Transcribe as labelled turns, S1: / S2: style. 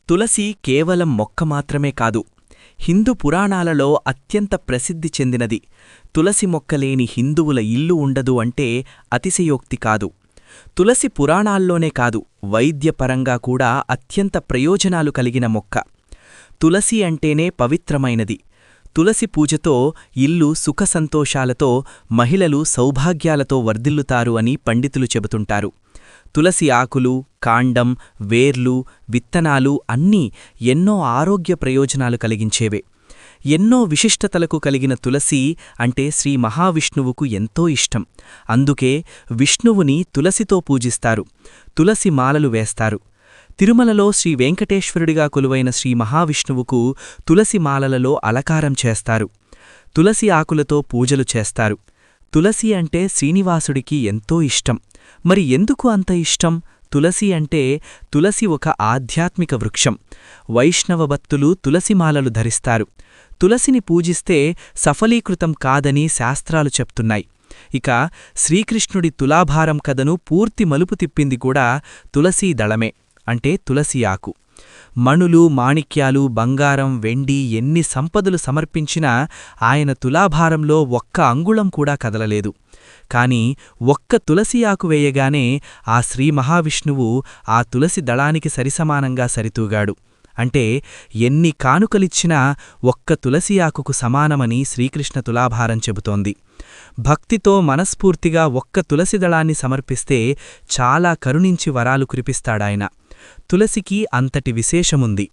S1: తులసి కేవలం మొక్క మాత్రమే కాదు, హిందూ పురాణాలలో అత్యంత ప్రసిద్ధి చెందినది. తులసి మొక్కలేని హిందువుల ఇల్లు ఉండదు అంటే అతిశయోక్తి కాదు. తులసి పురాణాల్లోనే కాదు, వైద్యపరంగా కూడా అత్యంత ప్రయోజనాలు కలిగిన మొక్క. తులసి అంటేనే పవిత్రమైనది. తులసి పూజతో ఇల్లు సుఖసంతోషాలతో, మహిళలు సౌభాగ్యాలతో వర్ధిల్లుతారు అని పండితులు చెబుతుంటారు. తులసి ఆకులు, కాండం, వేర్లు, విత్తనాలు అన్నీ ఎన్నో ఆరోగ్య ప్రయోజనాలు కలిగించేవే. ఎన్నో విశిష్టతలకు కలిగిన తులసి అంటే శ్రీ మహావిష్ణువుకు ఎంతో ఇష్టం. అందుకే విష్ణువుని తులసితో పూజిస్తారు, తులసి మాలలు వేస్తారు. తిరుమలలో శ్రీ వెంకటేశ్వరుడిగా కొలువైన శ్రీ మహావిష్ణువుకు తులసి మాలలలో అలకారం చేస్తారు, తులసి ఆకులతో పూజలు చేస్తారు. తులసి అంటే శ్రీనివాసుడికి ఎంతో ఇష్టం. మరి ఎందుకు అంత ఇష్టం? తులసి అంటే తులసి ఒక ఆధ్యాత్మిక వృక్షం. వైష్ణవ భక్తులు తులసిమాలలు ధరిస్తారు. తులసిని పూజిస్తే సఫలీకృతం కాదని శాస్త్రాలు చెప్తున్నాయి. ఇక శ్రీకృష్ణుడి తులాభారం కథను పూర్తి మలుపు తిప్పింది కూడా తులసీ దళమే, అంటే తులసి ఆకు. మణులు, మాణిక్యాలు, బంగారం, వెండి ఎన్ని సంపదలు సమర్పించినా ఆయన తులాభారంలో ఒక్క అంగుళం కూడా కదలలేదు. కాని ఒక్క తులసి ఆకు వేయగానే ఆ శ్రీ మహావిష్ణువు ఆ తులసి దళానికి సరిసమానంగా సరితూగాడు. అంటే ఎన్ని కానుకలిచ్చినా ఒక్క తులసి ఆకుకు సమానమని శ్రీకృష్ణ తులాభారం చెబుతోంది. భక్తితో మనస్ఫూర్తిగా ఒక్క తులసి దళాన్ని సమర్పిస్తే చాలా కరుణించి వరాలు కురిపిస్తాడాయన. తులసికి అంతటి విశేషముంది.